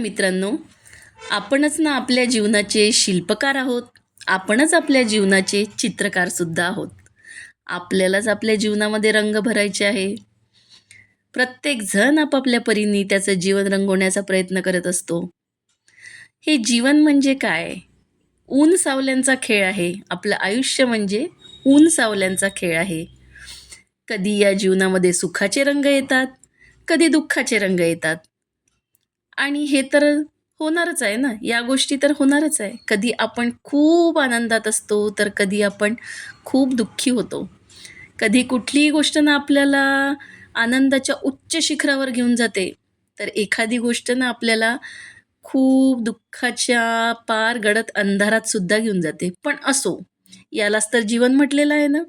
मित्रांनो, आपणच ना आपल्या जीवनाचे शिल्पकार आहोत. आपणच आपल्या जीवनाचे चित्रकारसुद्धा आहोत. आपल्यालाच आपल्या जीवनामध्ये रंग भरायचे आहे. प्रत्येकजण आपापल्या परीने त्याचं जीवन रंगवण्याचा प्रयत्न करत असतो. हे जीवन म्हणजे काय? ऊन सावल्यांचा खेळ आहे. आपलं आयुष्य म्हणजे ऊन सावल्यांचा खेळ आहे. कधी या जीवनामध्ये सुखाचे रंग येतात, कधी दुःखाचे रंग येतात. आणि हे तर होणारच आहे ना, या गोष्टी तर होणारच आहे. कधी आपण खूप आनंदात असतो, तर कधी आपण खूप दुःखी होतो. कधी कुठलीही गोष्ट ना आपल्याला आनंदाच्या उच्च शिखरावर घेऊन जाते, तर एखादी गोष्ट ना आपल्याला खूप दुःखाच्या पार गडद अंधारात सुद्धा घेऊन जाते. पण असो, यालाच तर जीवन म्हटलेलं आहे ना.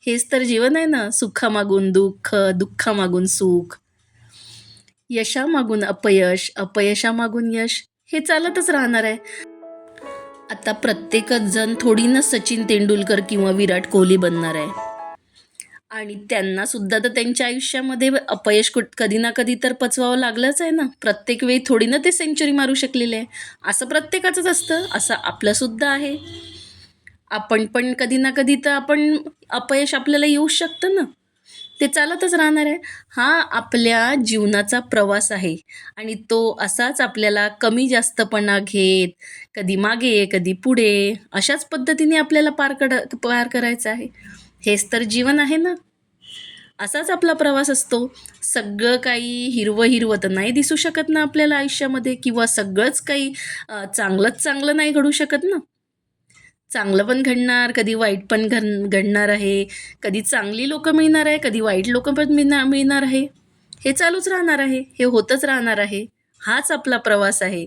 हेच तर जीवन आहे ना, सुखामागून दुःख, दुःखामागून सुख, यशामागून अपयश, अपयशामागून यश, हे चालतच राहणार आहे. आता प्रत्येकच जण थोडी ना सचिन तेंडुलकर किंवा विराट कोहली बनणार आहे. आणि त्यांना सुद्धा तर त्यांच्या आयुष्यामध्ये अपयश कधी ना कधी तर पचवावं लागलंच आहे ना. प्रत्येक वेळी थोडी ना ते सेंचुरी मारू शकलेले आहे. असं प्रत्येकाचंच असतं, असं आपलं सुद्धा आहे. आपण पण कधी ना कधी तर अपयश आपल्याला येऊ शकतं ना. ते चालतच राहणार आहे. हा आपल्या जीवनाचा प्रवास आहे आणि तो असाच आपल्याला कमी जास्तपणा घेत, कधी मागे, कधी पुढे, अशाच पद्धतीने आपल्याला पार करायचं आहे. हेच तर जीवन आहे ना. असाच आपला प्रवास असतो. सगळं काही हिरवं हिरवं तर नाही दिसू शकत ना आपल्याला आयुष्यामध्ये, किंवा सगळंच काही चांगलंच चांगलं नाही घडू शकत ना. चांगलं पण घडणार, कधी वाईट पण घडणार आहे. कधी चांगली लोकं मिळणार आहे, कधी वाईट लोकं पण मिळणार आहे. हे चालूच राहणार आहे, हे होतच राहणार आहे. हाच आपला प्रवास आहे.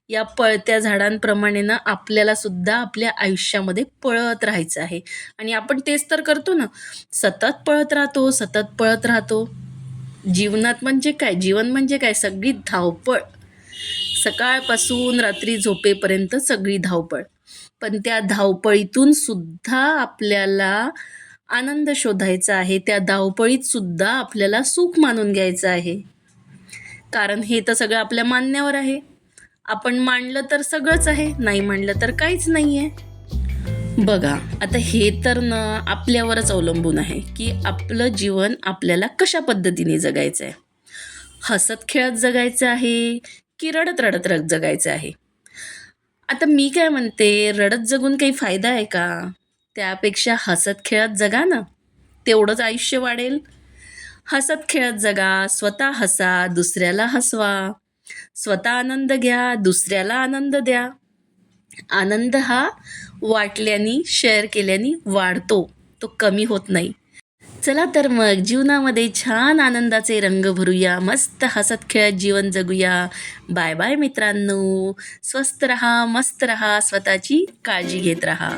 या पळत्या झाडांप्रमाणे ना आपल्याला सुद्धा आपल्या आयुष्यामध्ये पळत राहायचं आहे. आणि आपण तेच तर करतो ना. सतत पळत राहतो, सतत पळत राहतो. जीवनात म्हणजे काय? जीवन म्हणजे काय? सगळी धावपळ. सकाळपासून रात्री झोपेपर्यंत सगळी धावपळ. पण त्या धावपळीतून सुद्धा आपल्याला आनंद शोधायचा आहे. त्या धावपळीत सुद्धा आपल्याला सुख मानून घ्यायचं आहे. कारण हे तर सगळं आपल्या मानण्यावर आहे. आपण मानलं तर सगळंच आहे, नाही मानलं तर काहीच नाही आहे. बघा, आता हे तर ना आपल्यावरच अवलंबून आहे, की आपलं जीवन आपल्याला कशा पद्धतीने जगायचं आहे. हसत खेळत जगायचं आहे, की रडत रडत जगायचं आहे. आता मी काय म्हणते, रडत जगून काही फायदा आहे का? त्यापेक्षा हसत खेळत जगा ना, तेवढंच आयुष्य वाढेल. हसत खेळत जगा, स्वतः हसा, दुसऱ्याला हसवा. स्वतः आनंद घ्या, दुसऱ्याला आनंद द्या. आनंद हा वाटल्याने, शेअर केल्याने वाढतो, तो कमी होत नाही. चला तर मग जीवनामध्ये छान आनंदाचे रंग भरूया, मस्त हसत खेळत जीवन जगूया. बाय बाय मित्रांनो. स्वस्त रहा, मस्त रहा, स्वतःची काळजी घेत रहा.